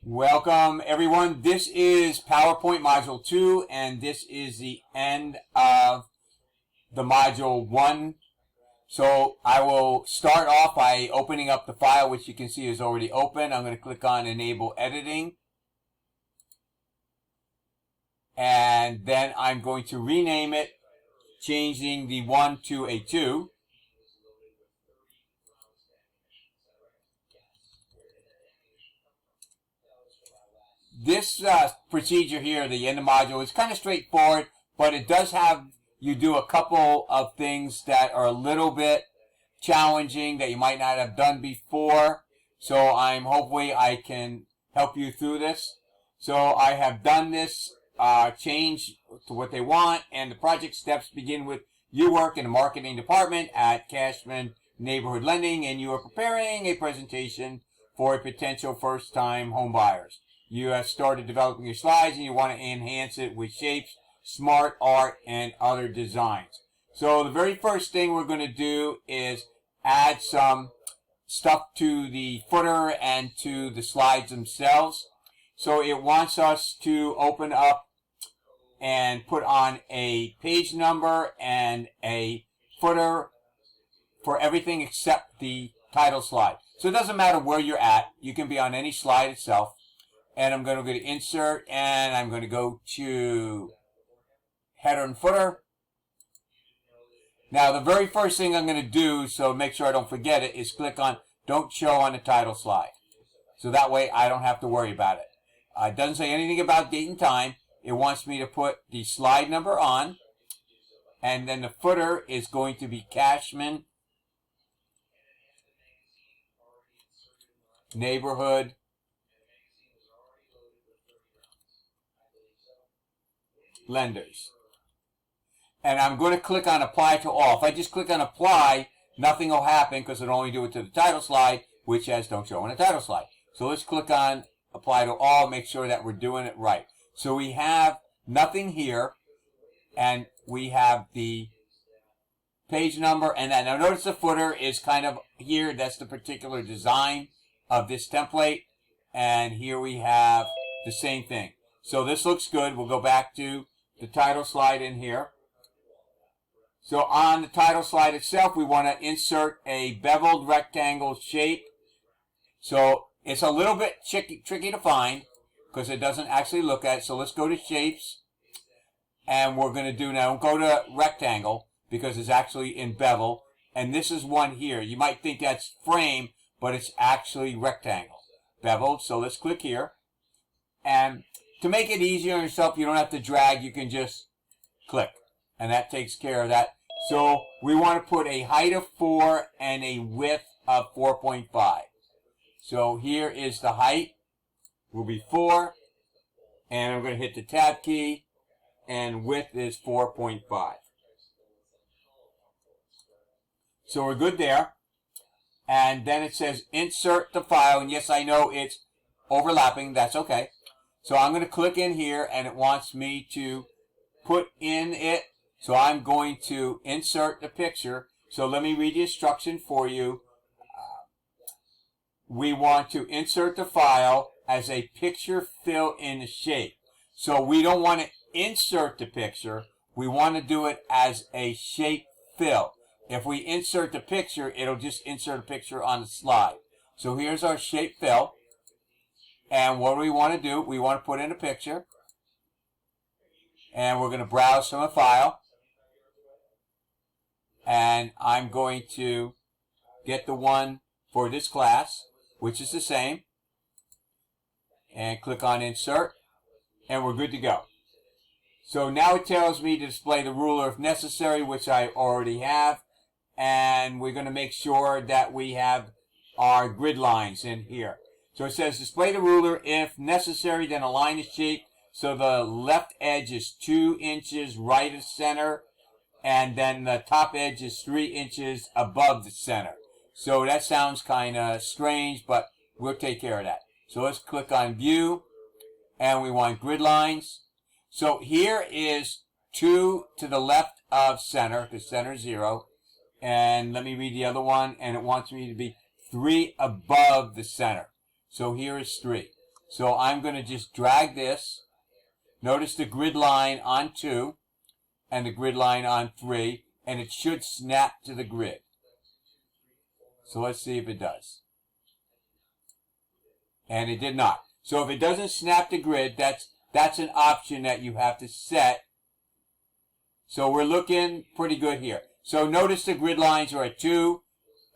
Welcome everyone. This is PowerPoint Module 2 and this is the end of the Module 1. So I will start off by opening up the file, which you can see is already open. I'm going to click on Enable Editing. And then I'm going to rename it, changing the 1 to a 2. This procedure here, the end of module, is kind of straightforward, but it does have you do a couple of things that are a little bit challenging that you might not have done before. So hopefully I can help you through this. So I have done this change to what they want, and the project steps begin with you work in the marketing department at Cashman Neighborhood Lending, and you are preparing a presentation for potential first-time home buyers. You have started developing your slides and you want to enhance it with shapes, smart art, and other designs. So the very first thing we're going to do is add some stuff to the footer and to the slides themselves. So it wants us to open up and put on a page number and a footer for everything except the title slide. So it doesn't matter where you're at. You can be on any slide itself. And I'm going to go to Insert, and I'm going to go to Header and Footer. Now, the very first thing I'm going to do, so make sure I don't forget it, is click on Don't Show on the Title Slide. So that way I don't have to worry about it. It doesn't say anything about date and time. It wants me to put the slide number on, and then the footer is going to be Cashman Neighborhood Lenders. And I'm going to click on Apply to All. If I just click on Apply, nothing will happen because it'll only do it to the title slide, which has Don't Show on the Title Slide. So let's click on Apply to All, make sure that we're doing it right. So we have nothing here, and we have the page number, and then now notice the footer is kind of here. That's the particular design of this template, and here we have the same thing. So this looks good. We'll go back to the title slide in here. So on the title slide itself, we want to insert a beveled rectangle shape. So it's a little bit tricky to find because it doesn't actually look at it. So let's go to Shapes, and we're going to do now, go to Rectangle because it's actually in bevel. And this is one here. You might think that's frame, but it's actually rectangle, beveled. So let's click here. And to make it easier on yourself, you don't have to drag, you can just click. And that takes care of that. So we want to put a height of 4 and a width of 4.5. So here is the height, will be 4. And I'm going to hit the Tab key, and width is 4.5. So we're good there. And then it says Insert the file. And yes, I know it's overlapping, that's okay. So I'm going to click in here, and it wants me to put in it. So I'm going to insert the picture. So let me read the instruction for you. We want to insert the file as a picture fill in shape. So we don't want to insert the picture. We want to do it as a shape fill. If we insert the picture, it'll just insert a picture on the slide. So here's our shape fill. And what do we want to do? We want to put in a picture. And we're going to browse from a file. And I'm going to get the one for this class, which is the same. And click on Insert. And we're good to go. So now it tells me to display the ruler if necessary, which I already have. And we're going to make sure that we have our grid lines in here. So it says display the ruler if necessary, then align the shape so the left edge is 2 inches right of center, and then the top edge is 3 inches above the center. So that sounds kind of strange, but we'll take care of that. So let's click on View, and we want grid lines. So here is 2 to the left of center, because center is 0. And let me read the other one, and it wants me to be 3 above the center. So here is 3. So I'm going to just drag this. Notice the grid line on 2 and the grid line on 3, and it should snap to the grid. So let's see if it does. And it did not. So if it doesn't snap to grid, that's an option that you have to set. So we're looking pretty good here. So notice the grid lines are at 2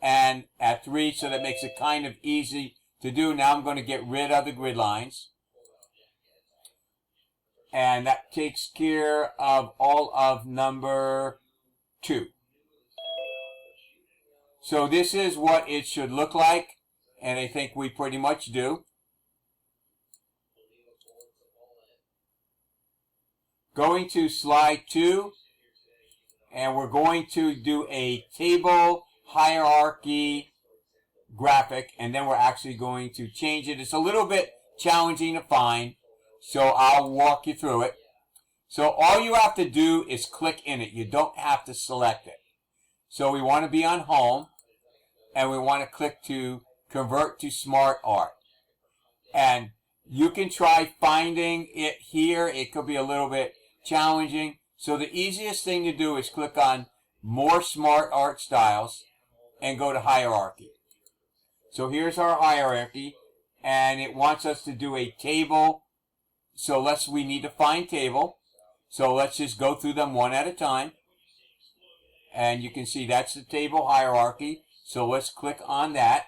and at 3, so that makes it kind of easy to do. Now I'm going to get rid of the grid lines. And that takes care of all of number 2. So this is what it should look like, and I think we pretty much do. Going to slide 2, and we're going to do a table hierarchy graphic, and then we're actually going to change it. It's a little bit challenging to find, so I'll walk you through it. So all you have to do is click in it. You don't have to select it. So we want to be on home, and we want to click to convert to smart art. And you can try finding it here. It could be a little bit challenging. So the easiest thing to do is click on more smart art styles and go to hierarchy. So here's our hierarchy, and it wants us to do a table. So we need to find table. So let's just go through them one at a time. And you can see that's the table hierarchy. So let's click on that.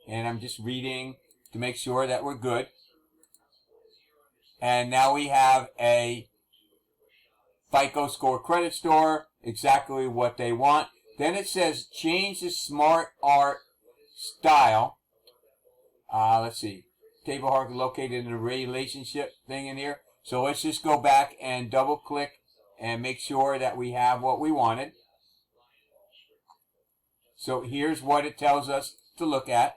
And I'm just reading to make sure that we're good. And now we have a FICO score credit score, exactly what they want. Then it says change the smart art style. Let's see. Table hierarchy located in the relationship thing in here. So let's just go back and double click and make sure that we have what we wanted. So here's what it tells us to look at.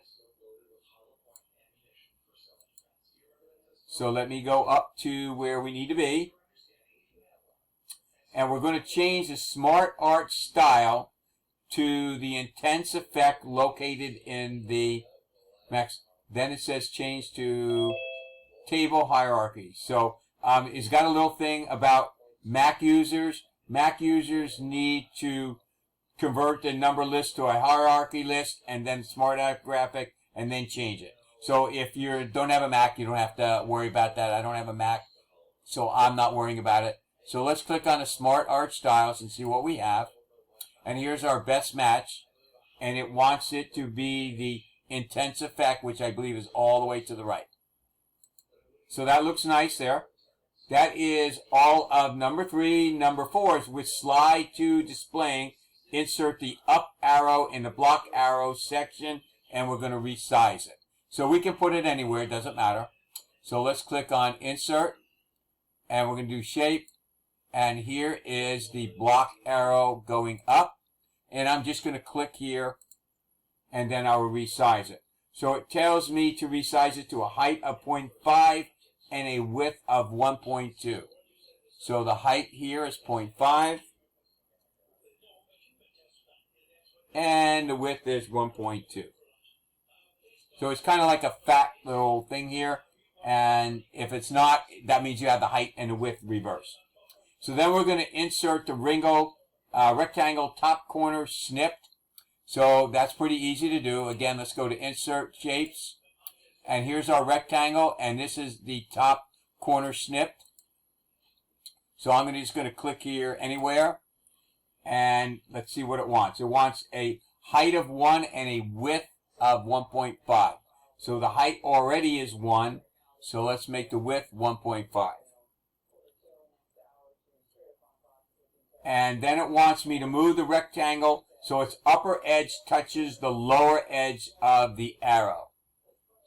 So let me go up to where we need to be. And we're going to change the smart art style to the intense effect located in the max. Then it says change to table hierarchy. So it's got a little thing about Mac users. Mac users need to convert the number list to a hierarchy list and then smart art graphic and then change it. So if you don't have a Mac, you don't have to worry about that. I don't have a Mac, so I'm not worrying about it. So let's click on the smart art styles and see what we have. And here's our best match. And it wants it to be the intense effect, which I believe is all the way to the right. So that looks nice there. That is all of number 3. Number 4 is with slide 2 displaying. Insert the up arrow in the block arrow section, and we're going to resize it. So we can put it anywhere, it doesn't matter. So let's click on insert, and we're going to do shape. And here is the block arrow going up. And I'm just going to click here, and then I will resize it. So it tells me to resize it to a height of 0.5 and a width of 1.2. So the height here is 0.5. And the width is 1.2. So it's kind of like a fat little thing here. And if it's not, that means you have the height and the width reversed. So then we're going to insert the rectangle top corner snipped. So that's pretty easy to do. Again, let's go to Insert Shapes. And here's our rectangle. And this is the top corner snipped. So I'm just going to click here anywhere. And let's see what it wants. It wants a height of 1 and a width of 1.5. So the height already is 1. So let's make the width 1.5. And then it wants me to move the rectangle so its upper edge touches the lower edge of the arrow.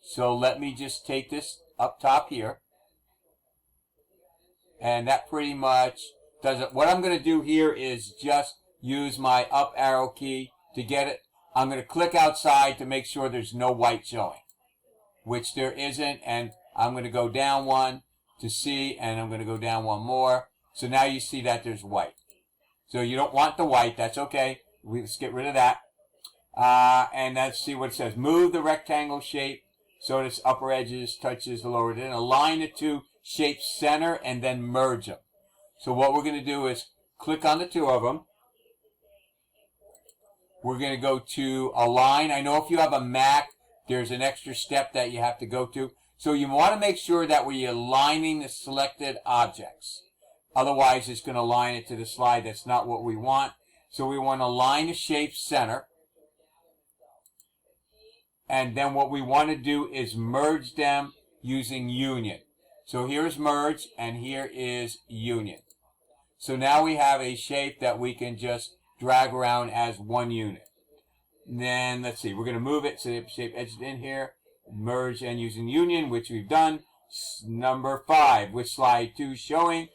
So let me just take this up top here. And that pretty much does it. What I'm going to do here is just use my up arrow key to get it. I'm going to click outside to make sure there's no white showing, which there isn't. And I'm going to go down one to see, and I'm going to go down one more. So now you see that there's white. So you don't want the white. That's okay. Let's get rid of that. And let's see what it says. Move the rectangle shape so this upper edges touches the lower. Then align the two shapes center and then merge them. So what we're going to do is click on the two of them. We're going to go to align. I know if you have a Mac, there's an extra step that you have to go to. So you want to make sure that we're aligning the selected objects. Otherwise, it's going to align it to the slide. That's not what we want. So we want to align the shape center. And then what we want to do is merge them using union. So here's merge, and here is union. So now we have a shape that we can just drag around as one unit. And then, let's see, we're going to move it so the shape edges in here. Merge and using union, which we've done. Number 5, with slide 2 showing.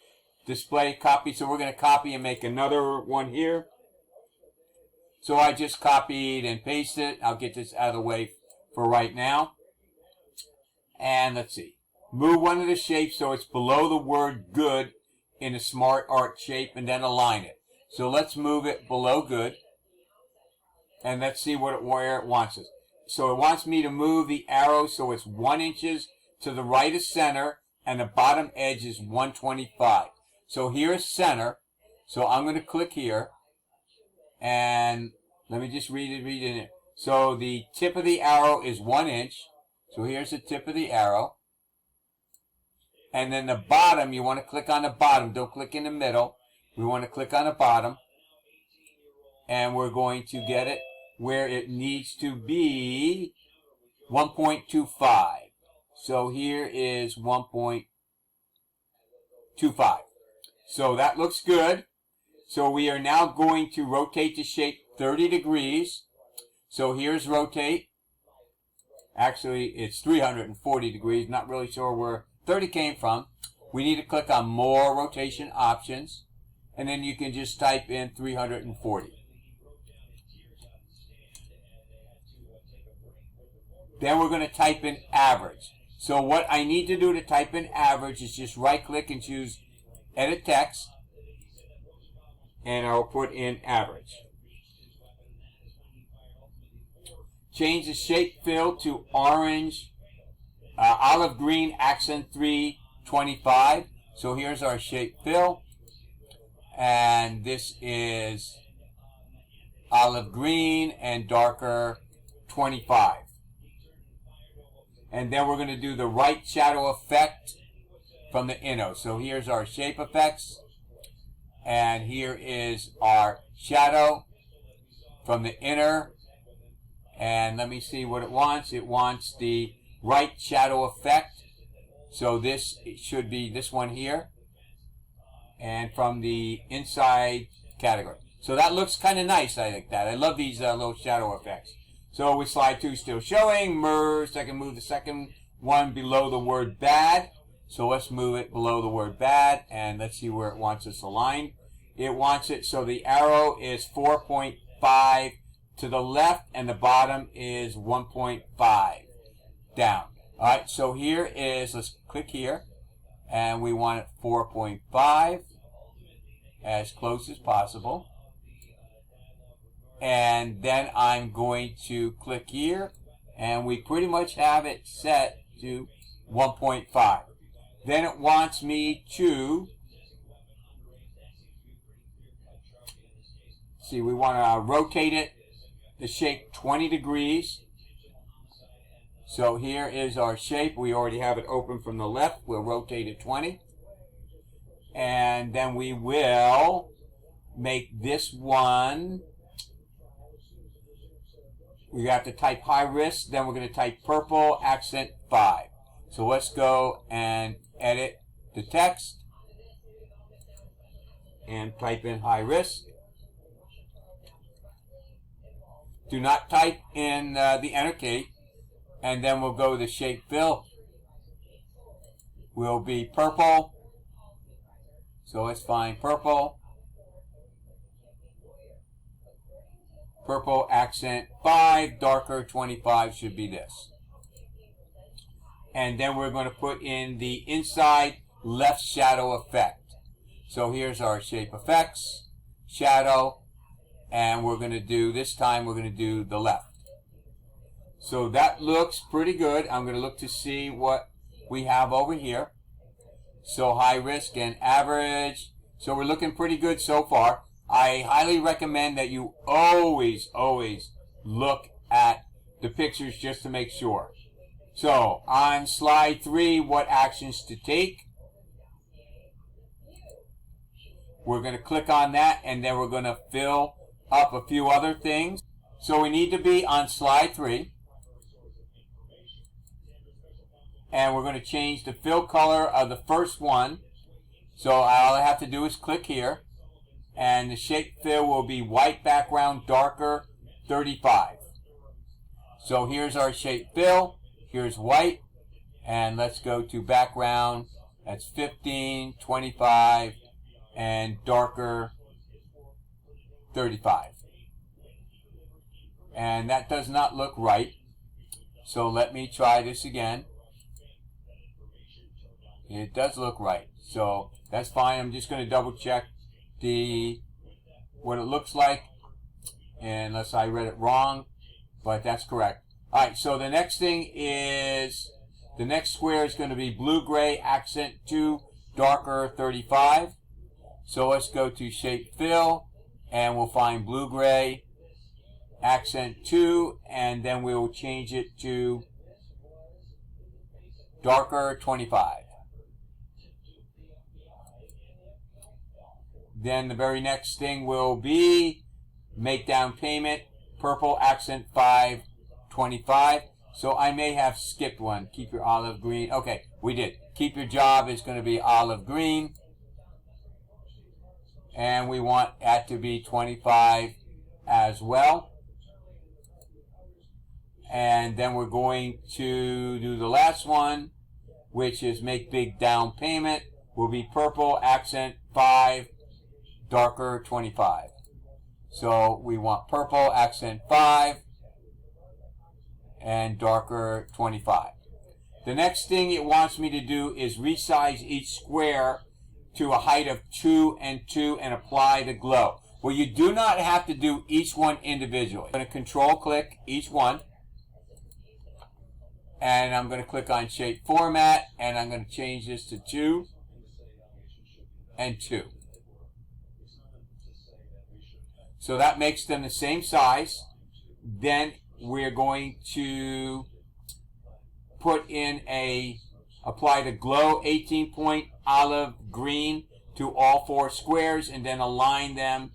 Display, copy. So we're going to copy and make another one here. So I just copied and pasted it. I'll get this out of the way for right now. And let's see. Move one of the shapes so it's below the word good in a smart art shape, and then align it. So let's move it below good. And let's see where it wants us. So it wants me to move the arrow so it's 1 inch to the right of center, and the bottom edge is 125. So here's center. So I'm going to click here. And let me just read it. So the tip of the arrow is 1 inch. So here's the tip of the arrow. And then the bottom, you want to click on the bottom. Don't click in the middle. We want to click on the bottom. And we're going to get it where it needs to be 1.25. So here is 1.25. So that looks good. So we are now going to rotate the shape 30 degrees. So here's rotate. Actually, it's 340 degrees. Not really sure where 30 came from. We need to click on more rotation options. And then you can just type in 340. Then we're going to type in average. So what I need to do to type in average is just right click and choose edit text. And I'll put in average. Change the shape fill to orange, olive green accent 325. So here's our shape fill. And this is olive green and darker 25. And then we're going to do the right shadow effect from the inno. So here's our shape effects. And here is our shadow from the inner. And let me see what it wants. It wants the right shadow effect. So this should be this one here. And from the inside category. So that looks kind of nice, I like that. I love these little shadow effects. So with slide 2 still showing, merge, I can move the second one below the word bad. So let's move it below the word bad, and let's see where it wants us aligned. It wants it so the arrow is 4.5 to the left, and the bottom is 1.5 down. All right, so here is, let's click here, and we want it 4.5 as close as possible. And then I'm going to click here, and we pretty much have it set to 1.5. Then it wants me to, see, we want to rotate it, the shape 20 degrees. So here is our shape. We already have it open from the left. We'll rotate it 20. And then we will make this one, we have to type high risk, then we're going to type purple accent 5. So let's go and edit the text and type in high risk. Do not type in the enter key, and then we'll go to shape fill. Will be purple. So let's find purple. Purple accent 5, darker 25 should be this. And then we're going to put in the inside left shadow effect. So here's our shape effects, shadow, and we're going to do, this time we're going to do the left. So that looks pretty good. I'm going to look to see what we have over here. So high risk and average. So we're looking pretty good so far. I highly recommend that you always look at the pictures just to make sure. So on slide 3, what actions to take? We're going to click on that, and then we're going to fill up a few other things. So we need to be on slide 3. And we're going to change the fill color of the first one. So all I have to do is click here. And the shape fill will be white background, darker, 35. So here's our shape fill. Here's white. And let's go to background. That's 15, 25, and darker, 35. And that does not look right. So let me try this again. It does look right. So that's fine. I'm just going to double check what it looks like, unless I read it wrong, but that's correct. Alright, so the next thing is, the next square is going to be blue gray accent 2 darker 35. So let's go to shape fill, and we'll find blue gray accent 2, and then we'll change it to darker 25. Then the very next thing will be make down payment, purple accent 5, 25. So I may have skipped one. Keep your olive green. Okay, we did. Keep your job is going to be olive green. And we want that to be 25 as well. And then we're going to do the last one, which is make big down payment. Will be purple accent 5, darker 25. So we want purple accent 5 and darker 25. The next thing it wants me to do is resize each square to a height of 2 and 2 and apply the glow. Well, you do not have to do each one individually. I'm going to control click each one, and I'm going to click on shape format, and I'm going to change this to 2 and 2. So that makes them the same size. Then we're going to put in apply the glow 18-point olive green to all 4 squares, and then align them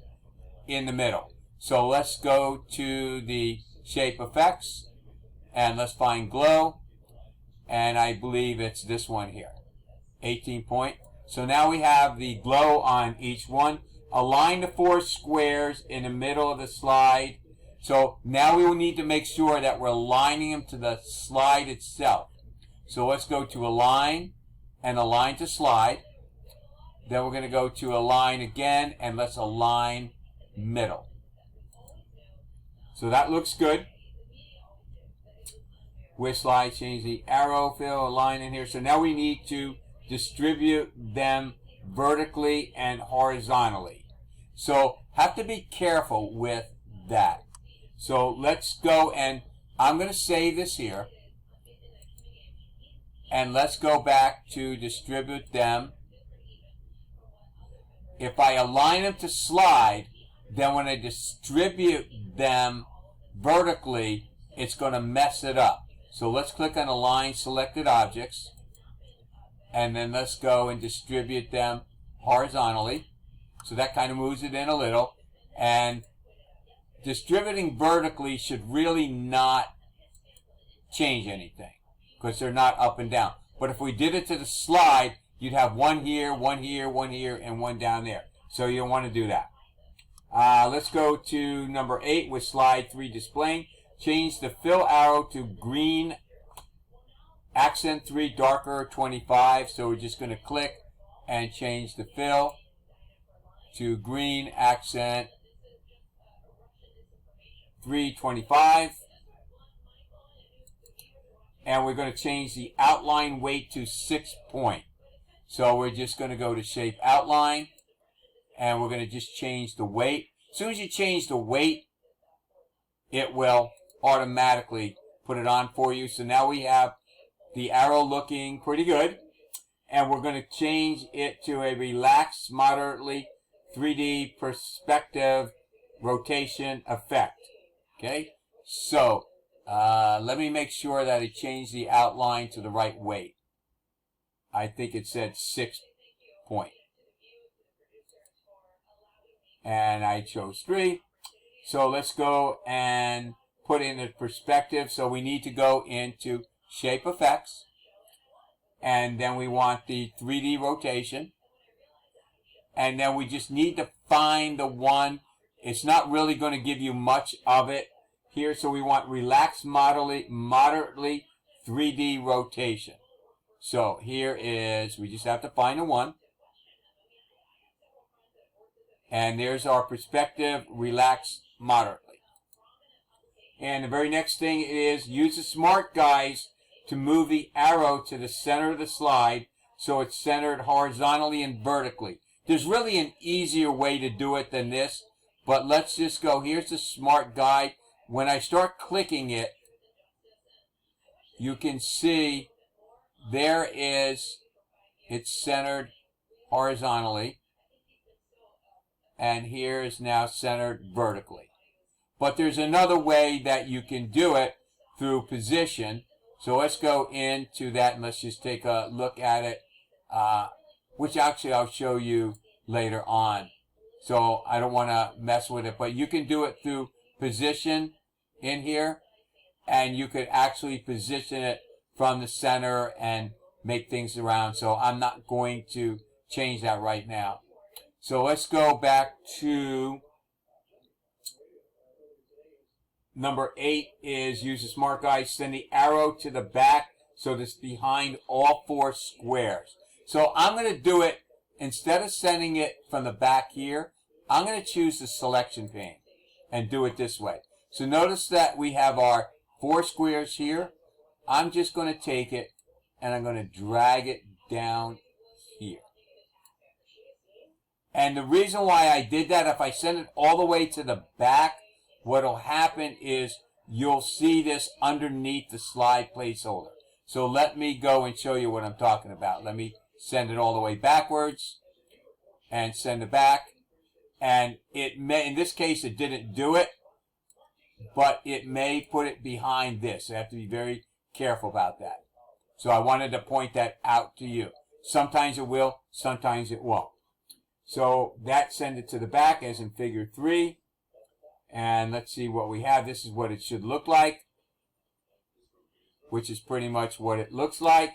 in the middle. So let's go to the shape effects, and let's find glow, and I believe it's this one here, 18-point. So now we have the glow on each one. Align the 4 squares in the middle of the slide. So now we will need to make sure that we're aligning them to the slide itself. So let's go to align and align to slide. Then we're going to go to align again, and let's align middle. So that looks good. With slide, change the arrow, fill, align in here. So now we need to distribute them vertically and horizontally. So have to be careful with that. So let's go, and I'm going to save this here. And let's go back to distribute them. If I align them to slide, then when I distribute them vertically, it's going to mess it up. So let's click on Align Selected Objects, and then let's go and distribute them horizontally. So that kind of moves it in a little. And distributing vertically should really not change anything, because they're not up and down. But if we did it to the slide, you'd have one here, one here, one here, and one down there. So you don't want to do that. Let's go to number 8 with slide 3 displaying. Change the fill arrow to green accent 3 darker 25. So we're just going to click and change the fill to green accent 325. And we're going to change the outline weight to 6 point. So we're just going to go to shape outline, and we're going to just change the weight. As soon as you change the weight, it will automatically put it on for you. So now we have the arrow looking pretty good. And we're going to change it to a relaxed, moderately 3D perspective rotation effect. Okay, so let me make sure that I change the outline to the right weight. I think it said 6 point. And I chose 3. So let's go and put in the perspective. So we need to go into Shape Effects. And then we want the 3D rotation. And then we just need to find the one. It's not really going to give you much of it here. So we want relaxed moderately 3D rotation. So here is, we just have to find the one. And there's our perspective, relaxed moderately. And the very next thing is use the smart guys to move the arrow to the center of the slide so it's centered horizontally and vertically. There's really an easier way to do it than this, but let's just go. Here's the smart guide. When I start clicking it, you can see there is, it's centered horizontally, and here is now centered vertically. But there's another way that you can do it through position. So let's go into that and let's just take a look at it, which actually I'll show you later on. So I don't want to mess with it, but you can do it through position in here, and you could actually position it from the center and make things around. So I'm not going to change that right now. So let's go back to number 8 is use the smart guide, send the arrow to the back so that's behind all 4 squares. So I'm going to do it, instead of sending it from the back here, I'm going to choose the selection pane and do it this way. So notice that we have our 4 squares here. I'm just going to take it and I'm going to drag it down here. And the reason why I did that, if I send it all the way to the back, what will happen is you'll see this underneath the slide placeholder. So let me go and show you what I'm talking about. Let me send it all the way backwards and send it back. And it may, in this case, it didn't do it, but it may put it behind this. You have to be very careful about that. So I wanted to point that out to you. Sometimes it will, sometimes it won't. So that send it to the back as in figure 3. And let's see what we have. This is what it should look like, which is pretty much what it looks like.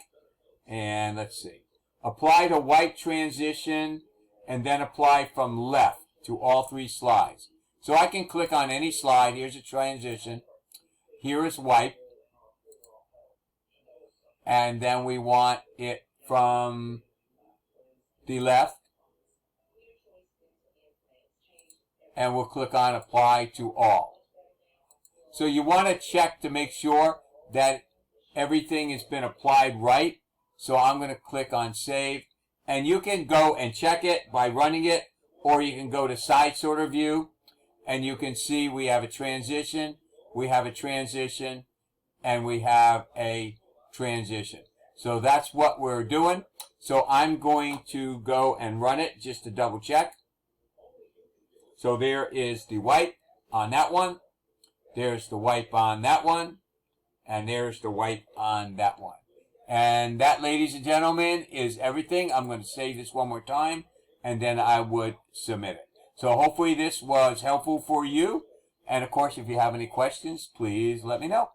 And let's see. Apply the white transition and then apply from left to all 3 slides. So I can click on any slide. Here's a transition. Here is wipe. And then we want it from the left. And we'll click on apply to all. So you want to check to make sure that everything has been applied right. So I'm going to click on save. And you can go and check it by running it, or you can go to side sorter view and you can see we have a transition, we have a transition, and we have a transition. So that's what we're doing. So I'm going to go and run it just to double check. So there is the wipe on that one. There's the wipe on that one. And there's the wipe on that one. And that, ladies and gentlemen, is everything. I'm going to save this one more time, and then I would submit it. So hopefully this was helpful for you. And, of course, if you have any questions, please let me know.